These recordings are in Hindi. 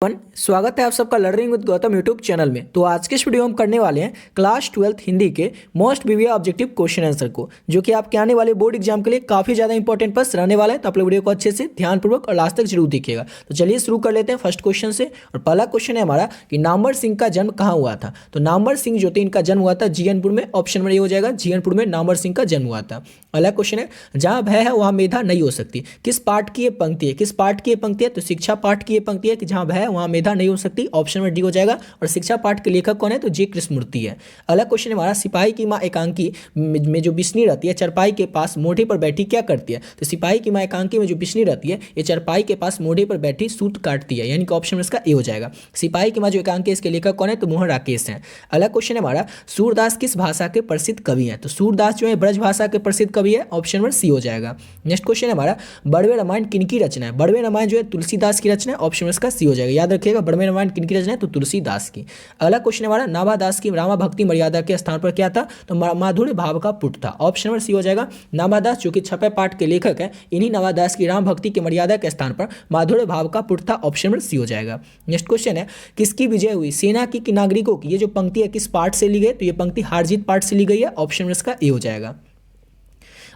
स्वागत है आप सबका learning with Gautam YouTube channel में। तो आज के इस वीडियो में हम करने वाले हैं क्लास 12th हिंदी के most previous objective question answer को, जो कि आपके आने वाले बोर्ड एग्जाम के लिए काफी ज्यादा इंपॉर्टेंट प्रश्न रहने वाला है। तो आप लोग वीडियो को अच्छे से ध्यानपूर्वक और लास्ट तक जरूर देखिएगा। तो चलिए शुरू कर लेते हैं फर्स्ट क्वेश्चन से। और पहला क्वेश्चन है हमारा कि नामवर सिंह का जन्म कहाँ हुआ था। तो नामवर सिंह जो थे इनका जन्म हुआ था जीएनपुर में। ऑप्शन नंबर ए हो जाएगा, जीएनपुर में नामवर सिंह का जन्म हुआ था। अगला क्वेश्चन है जहां भय है वहां मेधा नहीं हो सकती। किस पाठ की ये पंक्ति है? किस पाठ की ये पंक्ति है? तो शिक्षा पाठ की ये पंक्ति है कि जहां भय है वहां मेधा नहीं हो सकती। ऑप्शन नंबर डी हो जाएगा। और शिक्षा पाठ के लेखक कौन है? तो जे कृष्णमूर्ति है। अगला क्वेश्चन है हमारा सिपाही की मां एकांकी में जो बिस्नी रहती है चरपाई के पास मोढ़े पर बैठी क्या करती है। तो सिपाही की मां एकांकी में जो बिस्नी रहती है ये चरपाई के पास मोढ़े पर बैठी सूत काटती है, यानी कि ऑप्शन इसका ए हो जाएगा। सिपाही की मां जो एकांकी है इसके लेखक कौन है? तो मोहन राकेश है। अगला क्वेश्चन है हमारा सूरदास किस भाषा के प्रसिद्ध कवि हैं। तो सूरदास जो है ब्रज भाषा के प्रसिद्ध कवि है। ऑप्शन नंबर सी हो जाएगा। नेक्स्ट क्वेश्चन है हमारा बड़वे रामायण किनकी रचना है। बड़वे रामायण जो है तुलसीदास की रचना है। ऑप्शन इसका सी हो जाएगा। याद रखिएगा बड़वे रामायण किनकी रचना है? तो तुलसीदास की। अगला क्वेश्चन हमारा नाभादास की रामा भक्ति मर्यादा के स्थान पर क्या था। तो माधुर्य भाव का पुट था। ऑप्शन नंबर सी हो जाएगा। नाभादास जो कि छपे पाठ के लेखक हैं, इन्हीं नाभादास की राम भक्ति की मर्यादा के स्थान पर माधुर्य भाव का पुट था। ऑप्शन नंबर सी हो जाएगा। नेक्स्ट क्वेश्चन है किसकी विजय हुई। सेना की कि नागरिकों की। ये जो पंक्ति है किस पाठ से ली गई? तो ये पंक्ति हारजीत पाठ से ली गई है। ऑप्शन नंबर इसका ए हो जाएगा।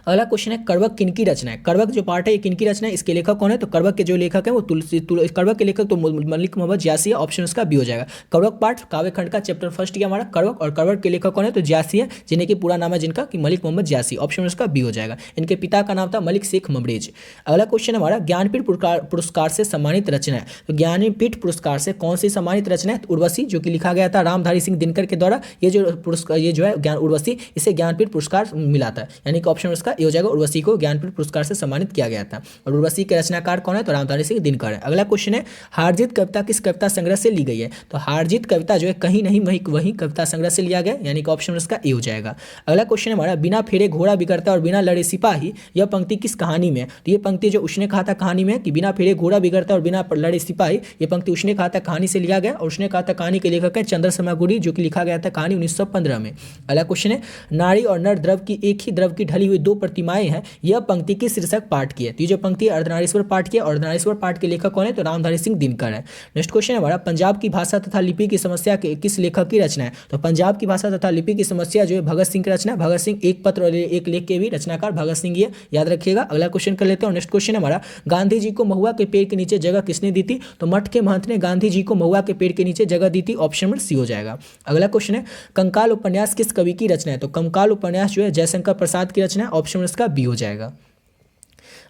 अगला क्वेश्चन है कड़वक किनकी रचना है। कड़वक जो पार्ट है ये किनकी रचना है? इसके लेखक कौन है? तो कड़वक के जो लेखक है वो कड़वक के लेखक तो मलिक मोहम्मद जियासी है। ऑप्शन इसका बी हो जाएगा। कड़वक पाठ काव्य खंड का चैप्टर फर्स्ट किया हमारा कड़वक, और कड़वक के लेखक कौन है? तो जियासी है, जिन्हें की पूरा नाम है जिनका कि मलिक मोहम्मद जियासी। ऑप्शन इसका बी हो जाएगा। इनके पिता का नाम था मलिक शेख ममरेज। अगला क्वेश्चन हमारा ज्ञानपीठ पुरस्कार से सम्मानित रचना है। तो ज्ञानपीठ पुरस्कार से कौन सी सम्मानित रचना है? उर्वशी, जो कि लिखा गया था रामधारी सिंह दिनकर के द्वारा। ये जो पुरस्कार ये जो है ज्ञान उर्वशी, इसे ज्ञानपीठ पुरस्कार मिला था, यानी कि ऑप्शन इसका ए हो जाएगा। उर्वशी को ज्ञानपीठ पुरस्कार से सम्मानित किया गया था। और उर्वशी के रचनाकार कौन है? तो रामधारी सिंह दिनकर है। अगला क्वेश्चन है हारजीत कविता किस कविता संग्रह से ली गई है। तो हारजीत कविता जो है कहीं नहीं वही कविता संग्रह से लिया गया, यानी कि ऑप्शन इसका ए हो जाएगा। अगला क्वेश्चन हमारा बिना फेरे घोड़ा बिगड़ता और बिना लड़े सिपाही, यह पंक्ति किस कहानी में है। तो ये पंक्ति जो उसने कहा था कहानी में कि बिना फेरे घोड़ा बिगड़ता और बिना लड़े सिपाही, ये पंक्ति उसने कहा था कहानी से लिया गया। और उसने कहा था कहानी के लेखक है चंद्रशर्मा गुरी, जो कि लिखा गया था कहानी 1915 में। अगला क्वेश्चन है नारी और नर द्रव की एक ही द्रव की ढली हुई दो प्रतिमाएं हैं, यह पंक्ति किस शीर्षक पाठ की है। तो ये जो पंक्ति अर्धनारीश्वर पाठ की है, और अर्धनारीश्वर पाठ के लेखक कौन है? तो रामधारी सिंह दिनकर है। नेक्स्ट क्वेश्चन है हमारा पंजाब की भाषा तथा लिपि की समस्या के किस लेखक की रचना है। तो पंजाब की भाषा तथा लिपि की समस्या जो है भगत सिंह की रचना है। भगत सिंह एक पत्र और एक लेख के भी रचनाकार भगत सिंह ही है, याद रखिएगा। अगला क्वेश्चन कर लेते हैं। नेक्स्ट क्वेश्चन हमारा गांधी जी को महुआ के पेड़ के नीचे जगह किसने दी थी। तो मठ के महंत ने गांधी जी को महुआ के पेड़ के नीचे जगह दी थी। ऑप्शन नंबर सी हो जाएगा। अगला क्वेश्चन है कंकाल उपन्यास किस कवि की रचना है। तो कंकाल उपन्यास जो है जयशंकर प्रसाद की रचना है। ऑप्शन इसका बी हो जाएगा।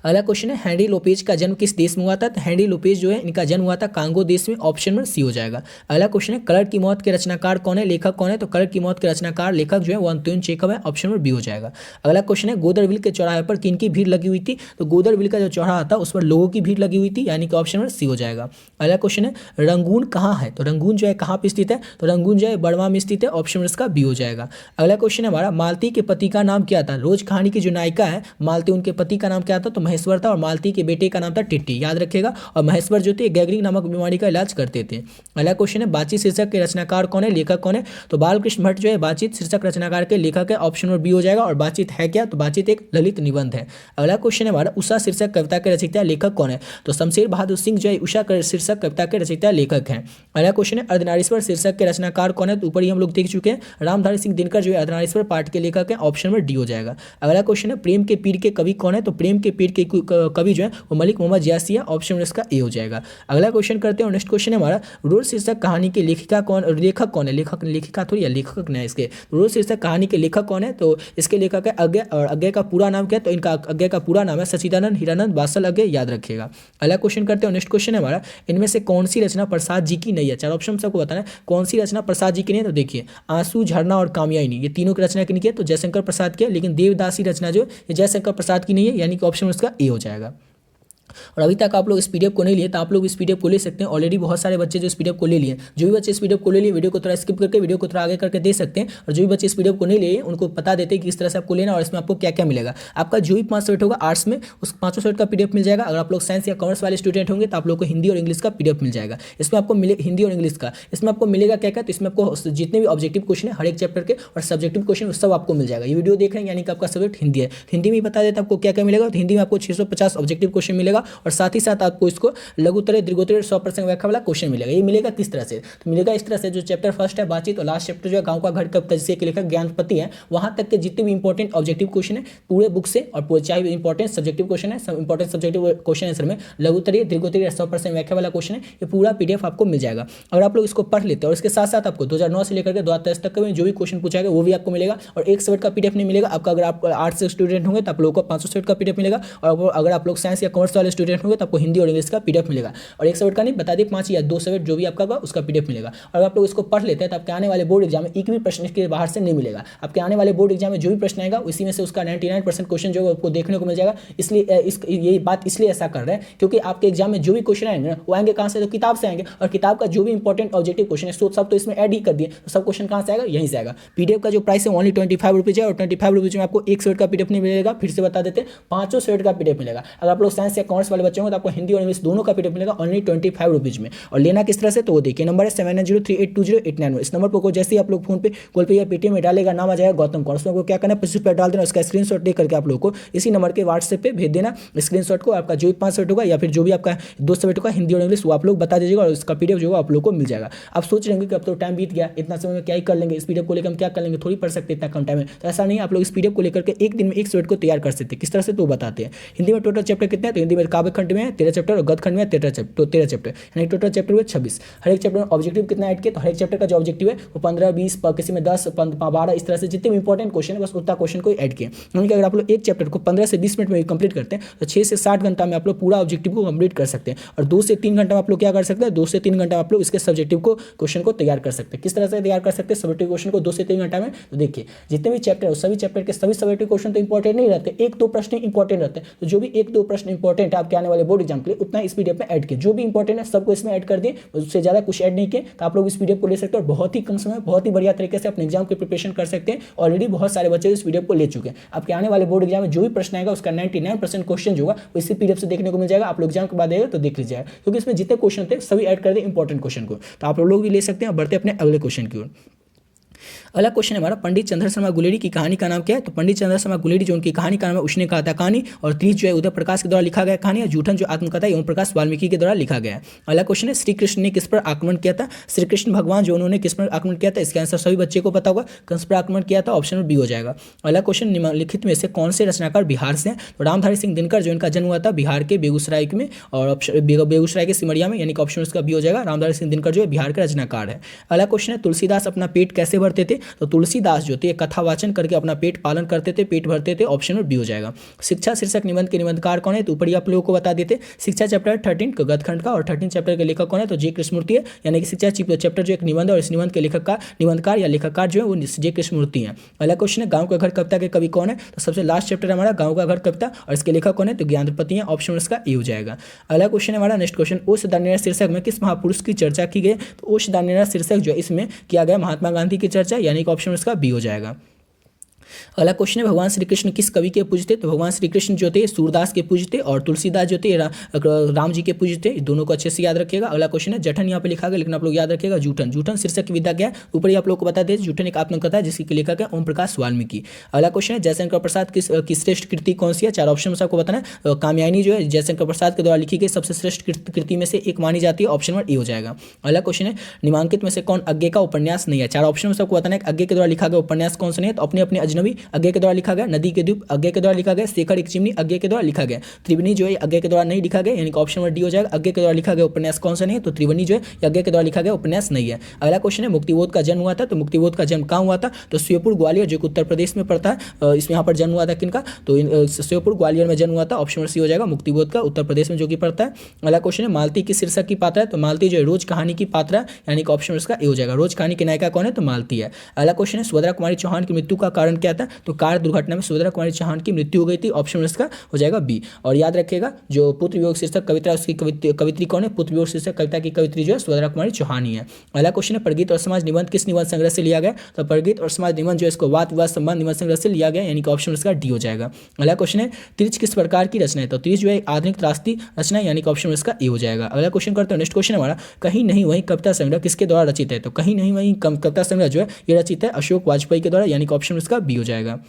अगला क्वेश्चन है हेनरी लोपेज का जन्म किस देश में हुआ था। तो हेनरी लोपेज जो है इनका जन्म हुआ था कांगो देश में। ऑप्शन नंबर सी हो जाएगा। अगला क्वेश्चन है कलर की मौत के रचनाकार कौन है, लेखक कौन है। तो कलर की मौत के रचनाकार लेखक जो है वो अंतोन चेखव है। ऑप्शन नंबर बी हो जाएगा। अगला क्वेश्चन है गोदरविल के चौराहे पर किनकी भीड़ लगी हुई थी। तो गोदरविल का जो चौराहा था उस पर लोगों की भीड़ लगी हुई थी, यानी कि ऑप्शन नंबर सी हो जाएगा। अगला क्वेश्चन है रंगून कहाँ है। तो रंगून जो है कहाँ पर स्थित है। तो रंगून जो है बड़वा में स्थित है। ऑप्शन नंबर इसका बी हो जाएगा। अगला क्वेश्चन है हमारा मालती के पति का नाम क्या था। रोज कहानी की जो नायिका है मालती, उनके पति का नाम क्या था। तो महेश्वर था, और मालती के बेटे का नाम था टिट्टी, याद रखिएगा। और महेश्वर जो थे गैंग्रीन नामक बीमारी का इलाज करते थे। अगला क्वेश्चन है बातचीत शीर्षक के रचनाकार कौन है, लेखक कौन है। तो बालकृष्ण भट्ट जो है बातचीत शीर्षक रचनाकार के लेखक है। ऑप्शन नंबर बी हो जाएगा। और बातचीत है क्या। तो बातचीत एक ललित निबंध है। अगला क्वेश्चन है हमारा उषा शीर्षक कविता के रचयिता लेखक कौन है। तो शमशेर बहादुर सिंह जो है उषा शीर्षक कविता के रचयिता लेखक हैं। अगला क्वेश्चन है अर्धनारीश्वर शीर्षक के रचनाकार कौन है। तो ऊपर ही हम लोग देख चुके हैं रामधारी सिंह दिनकर जो है अर्धनारीश्वर पाठ के लेखक है। ऑप्शन नंबर डी हो जाएगा। अगला क्वेश्चन है प्रेम के पीर के कवि कौन है। तो प्रेम के पीर के कवि जो है वो मलिक मोहम्मद जियासी है। ऑप्शन इसका ए हो जाएगा। अगला क्वेश्चन करते हैं। नेक्स्ट क्वेश्चन है हमारा रोज शीर्षक कहानी के लेखिका कौन, लेखक कौन है। लेखिका थोड़ी है, लेखक नहीं इसके। रोज शीर्षक कहानी के लेखक कौन है। तो इसके लेखक है अज्ञे, और अज्ञे का पूरा नाम क्या है। तो इनका अज्ञे का पूरा नाम है सचिदानंद हीरानंद बासल अज्ञे, याद रखिएगा। अगला क्वेश्चन करते हैं। नेक्स्ट क्वेश्चन है हमारा इनमें से कौन सी रचना प्रसाद जी की नहीं है। चार ऑप्शन सबको बताना है कौन सी रचना प्रसाद जी की नहीं है। तो देखिए आंसू, झरना और कामयानी, ये तीनों की रचना किनकी है। तो जयशंकर प्रसाद की है। लेकिन देवदासी रचना जो ये जयशंकर प्रसाद की नहीं है, यानी कि ऑप्शन उसका ए हो जाएगा। और अभी तक आप लोग इस पीडीएफ को नहीं लिए तो आप लोग इस पीडीएफ को ले सकते हैं। ऑलरेडी बहुत सारे बच्चे जो इस पीडीएफ को ले लिए, जो भी बच्चे इस पीडीएफ को ले लिए वीडियो को थोड़ा स्किप करके वीडियो को थोड़ा आगे करके दे सकते हैं। और जो भी बच्चे इस पीडीएफ को नहीं लिए उनको बता देते हैं कि किस तरह से आपको लेना और इसमें आपको क्या क्या मिलेगा। आपका जो भी 5 सब्जेक्ट होगा आर्ट्स में उस 5 सब्जेक्ट का पीडीएफ मिल जाएगा। अगर आप लोग साइंस या कॉमर्स वाले स्टूडेंट होंगे तो आप लोग को हिंदी और इंग्लिश का पीडीएफ मिल जाएगा। इसमें आपको मिले हिंदी और इंग्लिश का, इसमें आपको मिलेगा क्या क्या। तो इसमें आपको जितने भी ऑब्जेक्टिव क्वेश्चन है हर एक चैप्टर के और सब्जेक्टिव क्वेश्चन सब आपको मिल जाएगा। ये वीडियो देख रहे हैं यानी कि आपका सब्जेक्ट हिंदी है, हिंदी में बता देता है आपको क्या क्या मिलेगा। तो हिंदी में आपको 650 ऑब्जेक्टिव क्वेश्चन मिलेगा मिलेगा और साथ ही साथ आपको इसको लघुत्तरीय दीर्घोत्तरीय 100% व्याख्या वाला क्वेश्चन मिलेगा। ये मिलेगा किस तरह से? तो मिलेगा इस तरह से, जो चैप्टर फर्स्ट है बातचीत और लास्ट चैप्टर जो है गाँव का घर कविता जिसके लेखक ज्ञानपति है, वहाँ तक के जितने भी इंपॉर्टेंट ऑब्जेक्टिव क्वेश्चन है पूरे बुक से, और पूरे चाहे इंपॉर्टेंट सब्जेक्टिव क्वेश्चन है, इंपॉर्टेंट सब्जेक्टिव क्वेश्चन आंसर में लघुत्तरीय दीर्घोत्तरीय 100% व्याख्या वाला क्वेश्चन है, ये पूरा पीडीएफ आपको मिल जाएगा। अगर आप लोग इसको पढ़ लेते हैं और इसके साथ साथ आपको 2009 से लेकर के 2023 तक का जो भी क्वेश्चन पूछा गया वो भी आपको मिलेगा, और 1 सेट का पीडीएफ नहीं मिलेगा आपका। अगर आप आर्ट्स से स्टूडेंट होंगे तो आप लोगों को 500 सेट का पीडीएफ मिलेगा, और अगर आप लोग साइंस या कॉमर्स वाले स्टूडेंट होंगे तो आपको हिंदी और इंग्लिश का पीडीएफ मिलेगा। और 1 सेट का नहीं, बता दिए 5 या 2 सेट जो भी आपका उसका पीडीएफ मिलेगा। और आप लोग इसको पढ़ लेते हैं तो आपके आने वाले बोर्ड एग्जाम में एक भी प्रश्न के बाहर से नहीं मिलेगा। आपके आने वाले बोर्ड एग्जाम में जो भी प्रश्न आएगा उसी में से उसका 99% क्वेश्चन जो आपको देखने को मिल जाएगा। इसलिए ये बात इसलिए ऐसा कर रहे हैं क्योंकि आपके एग्जाम में जो भी क्वेश्चन आएंगे वो आएंगे कहाँ से? तो किताब से आएंगे, और किताब का जो भी इंपॉर्टेंट ऑब्जेक्टिव क्वेश्चन है सब तो इसमें ऐड ही कर दिए, तो सब क्वेश्चन कहाँ से आएगा? यहीं से आएगा। पीडीएफ का जो प्राइस है ओनली 25 रुपीज़ है, और 25 रुपीज़ में आपको 1 सेट का पीडीएफ नहीं मिलेगा। फिर से बता देते हैं 500 सेट का पीडीएफ मिलेगा। अगर आप लोग साइंस या कॉमर्स वाले बच्चे होंगे तो आपको हिंदी और इंग्लिश दोनों का पीडीएफ मिलेगा ओनली 25 रुपीज़ में। और लेना किस तरह से? तो वो देखिए, नंबर है 7903820891। इस नंबर पर जैसे ही आप लोग फोन पे, कॉल पे या पेटीएम में डालेगा, नाम आ जाएगा गौतम कौर, उसमें क्या करना है? 25 रुपये डाल देना, उसका स्क्रीनशॉट ले करके आप लोग को इसी नंबर के व्हाट्सएप पे भेज देना स्क्रीनशॉट को। आपका जो भी 5 सेट होगा या फिर जो भी आपका 2 सेट होगा हिंदी और इंग्लिश वो आप लोग बता दीजिएगा, और उसका पीडीएफ जो है आप लोग को मिल जाएगा। आप सोच रहे कि अब तो टाइम बीत गया, इतना समय में क्या ही कर लेंगे, इस पीडीएफ को लेकर हम क्या कर लेंगे, थोड़ी पढ़ सकते इतना कम टाइम में। तो ऐसा नहीं, आप लोग इस पीडीएफ को लेकर के एक दिन में 1 सेट को तैयार कर सकते हैं। किस तरह से तो बताते हैं। हिंदी में टोटल चैप्टर कितने हैं? तो हिंदी में काव्य खंड में 13 चैप्टर और गद्य खंड में 13 चैप्टर, यानी टोटल चैप्टर हुए 26। हर एक चैप्टर में ऑब्जेक्टिव कितना ऐड किया? तो हर एक चैप्टर का जो ऑब्जेक्टिव है वो 15, 20, किसी में 10, 12, इस तरह से जितने भी इंपॉर्टेंट क्वेश्चन है बस उतना क्वेश्चन को ऐड किया। यानी कि अगर आप लोग एक चैप्टर को 15 से 20 मिनट में कंप्लीट करते हैं तो 6 से 60 घंटा में आप लोग पूरा ऑब्जेक्टिव को कंप्लीट कर सकते हैं। और 2 से 3 घंटा में आप लोग क्या कर सकते हैं? 2 से 3 घंटा में आप लोग इसके सब्जेक्टिव को क्वेश्चन को तैयार कर सकते हैं। किस तरह से तैयार कर सकते हैं सब्जेक्टिव क्वेश्चन को 2 से 3 घंटा में? तो देखिए, जितने भी चैप्टर है सभी चैप्टर के सभी सब्जेक्टिव क्वेश्चन तो इंपॉर्टेंट नहीं रहते, 1-2 प्रश्न इंपॉर्टेंट रहते हैं। तो जो भी 1-2 प्रश्न इंपॉर्टेंट है आपके आने वाले बोर्ड एग्जाम के लिए उतना इस पीडीएफ में ऐड किए। जो भी इंपॉर्टेंट है सबको इसमें ऐड कर दिए, उससे ज़्यादा कुछ ऐड नहीं किए। तो आप लोग इस पीडीएफ को ले सकते हैं और बहुत ही कम समय बहुत ही बढ़िया तरीके से अपने एग्जाम की प्रिपरेशन कर सकते हैं। ऑलरेडी बहुत सारे बच्चे इस पीडीएफ को ले चुके हैं। आपके आने वाले बोर्ड एग्जाम में जो भी प्रश्न आएगा उसका 99% क्वेश्चन जो होगा वो इसी पीडीएफ से देखने को मिल जाएगा। आप लोग एग्जाम के बाद आएगा तो देख लीजिएगा, क्योंकि इसमें जितने क्वेश्चन थे सभी ऐड कर दिए इंपॉर्टेंट क्वेश्चन को। तो आप लोग भी ले सकते हैं। बढ़ते अपने अगले क्वेश्चन की ओर। अगला क्वेश्चन है हमारा, पंडित चंद्र शर्मा गुलेरी की कहानी का नाम क्या है? तो पंडित चंद्र शर्मा गुलेरी जो उनकी कहानी का नाम है उसने कहा था कहानी, और 30 जो है उदय प्रकाश के द्वारा लिखा गया कहानी, और जूठन जो आत्मकथा ओम प्रकाश वाल्मीकि के द्वारा लिखा गया है। अगला क्वेश्चन है, श्री कृष्ण ने किस पर आक्रमण किया था? श्री कृष्ण भगवान जो उन्होंने किस पर आक्रमण किया था? इसका आंसर सभी बच्चे को पता होगा, कंस पर आक्रमण किया था, ऑप्शन बी हो जाएगा। अगला क्वेश्चन, निम्नलिखित में से कौन से रचनाकार बिहार से हैं? तो रामधारी सिंह दिनकर जो इनका जन्म हुआ था बिहार के बेगूसराय में, और बेगूसराय के सिमरिया में, यानी कि ऑप्शन उसका बी हो जाएगा। रामधारी सिंह दिनकर जो है बिहार के रचनाकार है। अगला क्वेश्चन है, तुलसीदास अपना पेट कैसे भरते थे? तो तुलसीदास जो थे कथा वाचन करके अपना पेट पालन करते थे, पेट भरते थे, ऑप्शन में बी हो जाएगा। शिक्षा शीर्षक निबंध के निबंधकार कौन है? तो ऊपर ही आप लोगों को बता देते। शिक्षा चैप्टर 13 गद्य खंड का, और 13 चैप्टर के लेखक कौन है? तो जे कृष्णमूर्ति है, यानी कि शिक्षा चैप्टर जो एक निबंध है और इस निबंध के लेखक का निबंधकार या लेखककार जो है वो जे कृष्णमूर्ति है। अगला क्वेश्चन है, गाँव का घर कविता के कवि कौन है? तो सबसे लास्ट चैप्टर हमारा गाँव का घर कविता, और इसके लेखक कौन है? तो ज्ञानपति है, ऑप्शन इसका ए हो जाएगा। अगला क्वेश्चन है हमारा नेक्स्ट क्वेश्चन, ओश दानेरा शीर्षक में किस महापुरुष की चर्चा की गई? तो ओश दानेरा शीर्षक जो है इसमें किया गया महात्मा गांधी की चर्चा, यानी कि ऑप्शन इसका बी हो जाएगा। अगला क्वेश्चन है, भगवान श्री कृष्ण किस कवि के पूजते? तो भगवान श्री कृष्ण जो थे सूरदास के पूजते, और तुलसीदास जो थे राम जी के पूजते। दोनों को अच्छे से याद रखिएगा। अगला क्वेश्चन है, जठन यहाँ पे लिखा गया लेकिन आप लोग याद रखिएगा जूठन। जूठन शीर्षक की विधा क्या है? ऊपर ही आप लोग को बता दें, जूठन एक आत्मकथा है जिसकी लेखक है ओम प्रकाश वाल्मीकि। अगला क्वेश्चन है, जयशंकर प्रसाद की श्रेष्ठ कृति कौन सी है? 4 ऑप्शन में आपको बताना है। कामयानी जो है जयशंकर प्रसाद के द्वारा लिखी गई सबसे श्रेष्ठ कृति में से एक मानी जाती है, ऑप्शन नंबर ए हो जाएगा। अगला क्वेश्चन है, निम्नलिखित में से कौन अज्ञे का उपन्यास नहीं है? 4 ऑप्शन में आपको बताना है अज्ञे के द्वारा लिखा गया उपन्यास कौन सा नहीं है? तो अपने अपने अजनबी अज्ञे के द्वारा लिखा गया, नदी के द्वीप अज्ञे के द्वारा लिखा गया, शेखर एक चिमनी अज्ञे के द्वारा लिखा गया, त्रिवेणी जो है अज्ञे के द्वारा नहीं लिखा गया, यानी कि ऑप्शन नंबर डी हो जाएगा। अज्ञे के द्वारा लिखा गया उपन्यास कौन सा नहीं है? तो त्रिवेणी जो है अज्ञे के द्वारा लिखा गया उपन्यास नहीं है। अगला क्वेश्चन है, मुक्तिबोध का जन्म हुआ था? तो मुक्तिबोध का जन्म कहाँ हुआ था? तो श्योपुर ग्वालियर जो कि उत्तर प्रदेश में पड़ता है, इसमें यहाँ पर जन्म हुआ था किनका? तो श्योपुर ग्वालियर में जन्म हुआ था, ऑप्शन नंबर सी हो जाएगा मुक्तिबोध का, उत्तर प्रदेश में जो कि पड़ता है। अगला क्वेश्चन है, मालती की शीर्षक की पात्रा है? तो मालती जो है रोज कहानी की पात्रा, यानी कि ऑप्शन इसका ए हो जाएगा। रोज कहानी की नायिका कौन है? तो मालती है। अगला क्वेश्चन है, सुभद्रा कुमारी चौहान की मृत्यु का कारण क्या था? तो कार दुर्घटना में सुभद्रा कुमारी चौहान की मृत्यु हो गई थी, ऑप्शन इसका हो जाएगा बी। और याद रखिएगा जो पुत्र वियोग शीर्षक कविता उसकी कवित्री कौन है? पुत्र वियोग शीर्षक कविता की कवित्री जो है सुभद्रा कुमारी चौहान ही है। अगला क्वेश्चन है, प्रगीत और समाज निबंध किस निबंध संग्रह से लिया गया? तो प्रगीत और समाज निबंध जो है इसको वाद विवाद संबंध निबंध संग्रह से लिया गया, यानी कि ऑप्शन इसका डी हो जाएगा। अगला क्वेश्चन है, त्रिच किस प्रकार की रचना है? तो त्रिच जो है आधुनिक त्रासदी रचना, यानी कि ऑप्शन इसका ए हो जाएगा। अगला क्वेश्चन करते हैं नेक्स्ट क्वेश्चन हमारा, कहीं नहीं वहीं कविता संग्रह किसके द्वारा रचित है? तो कहीं नहीं वहीं कविता संग्रह जो है ये रचित है अशोक वाजपेयी के द्वारा, यानी कि ऑप्शन इसका बी हो जाएगा।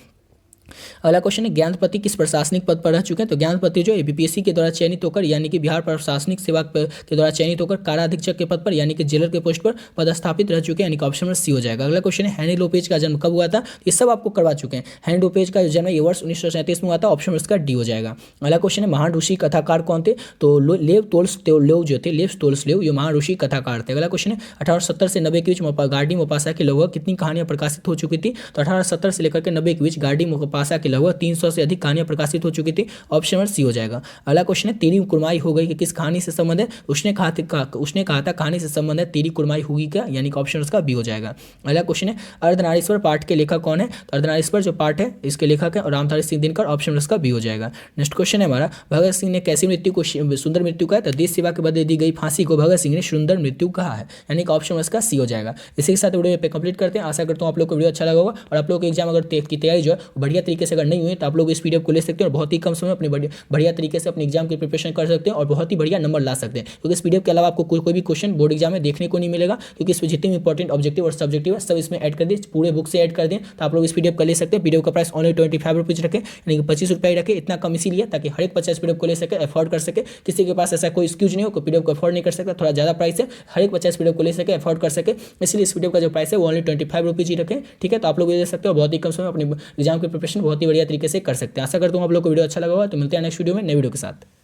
अगला क्वेश्चन है ज्ञानपति किस प्रशासनिक पद पर रह चुके हैं? तो ज्ञानपति जो है बीपीएससी के द्वारा चयनित होकर यानी कि बिहार प्रशासनिक सेवा के द्वारा चयनित होकर कारा अधीक्षक के पद पर यानी कि जेलर के पोस्ट पर पदस्थापित रह चुके हैं, यानी कि ऑप्शन नंबर सी हो जाएगा। अगला क्वेश्चन है हेनरी लोपेज का जन्म कब हुआ था? ये सब आपको करवा चुके हैं। हेनरी लोपेज का जन्म ये वर्ष 1937 में हुआ था, ऑप्शन नंबर इसका डी हो जाएगा। अगला क्वेश्चन है महान ऋषि कथाकार कौन थे? तो लेव तोल्स्टॉय जो थे, लेव तोल्स्टॉय ये महान ऋषि कथाकार थे। अगला क्वेश्चन है 1870 से 90 के बीच गार्डी मोपासा की लगभग कितनी कहानियां प्रकाशित हो चुकी थी? तो 1870 से लेकर के 90 के बीच गार्डी मोपासा की लगभग 300 से अधिक कहानियां प्रकाशित हो चुकी थी, ऑप्शन नंबर सी हो जाएगा। अगला क्वेश्चन है तेरी कुरमाई हो गई कि किस कहानी से संबंध है? उसने कहा था कहानी से संबंध है तेरी कुरमाई होगी क्या, यानी कि ऑप्शन उसका बी हो जाएगा। अगला क्वेश्चन है अर्धनारीश्वर पाठ के लेखक कौन है? तो अर्धनारीश्वर जो पाठ है इसके लेखक है रामधारी सिंह दिनकर, ऑप्शन उसका बी हो जाएगा। नेक्स्ट क्वेश्चन है हमारा भगत सिंह ने कैसी मृत्यु को सुंदर मृत्यु कहा? तो देश सेवा के बदले दी गई फांसी को भगत सिंह ने सुंदर मृत्यु कहा है, यानी कि ऑप्शन इसका सी हो जाएगा। इसी के साथ वीडियो पे कंप्लीट करते हैं। आशा करता हूँ आप लोग को वीडियो अच्छा लगा होगा और आप लोग एग्जाम अगर की तैयारी जो है बढ़िया तरीके से अगर नहीं हुई तो आप लोग इस पीडीएफ को ले सकते हैं और बहुत ही कम समय में अपने बढ़िया तरीके से अपने एग्जाम की प्रिपरेशन कर सकते हैं और बहुत ही बढ़िया नंबर ला सकते हैं, क्योंकि इस पीडीएफ के अलावा आपको कोई भी क्वेश्चन बोर्ड एग्जाम में देखने को नहीं मिलेगा, क्योंकि इसमें जितने भी इंपॉर्टेंट ऑब्जेक्टिव और सब्जेक्टिव है सब इसमें ऐड कर दिए, पूरे बुक से ऐड कर दें। तो आप लोग इस पीडीएफ को ले सकते हैं। पीडीएफ का प्राइस ओनली 25 रुपीज़ रखें, यानी कि 25 रुपये रखें। इतना कम इसीलिए ताकि हर एक 50 पीडीएफ को ले सके, अफोर्ड कर सके। किसी के पास ऐसा कोई एक्सक्यूज नहीं हो कि पीडीएफ को अफोर्ड नहीं कर सकता, थोड़ा ज़्यादा प्राइस है, हर एक 50 पीडीएफ को ले सके, अफोर्ड कर सके, इसलिए इस पीडीएफ का जो प्राइस है वो ओनली 25 रुपीज़ ही रखें। ठीक है, तो आप लोग ले सकते हो, बहुत ही कम समय अपने एग्जाम की प्रिपरेशन बहुत ही बढ़िया तरीके से कर सकते हैं। आशा करता हूँ आप लोग को वीडियो अच्छा लगा होगा। तो मिलते हैं नेक्स्ट वीडियो में नए वीडियो के साथ।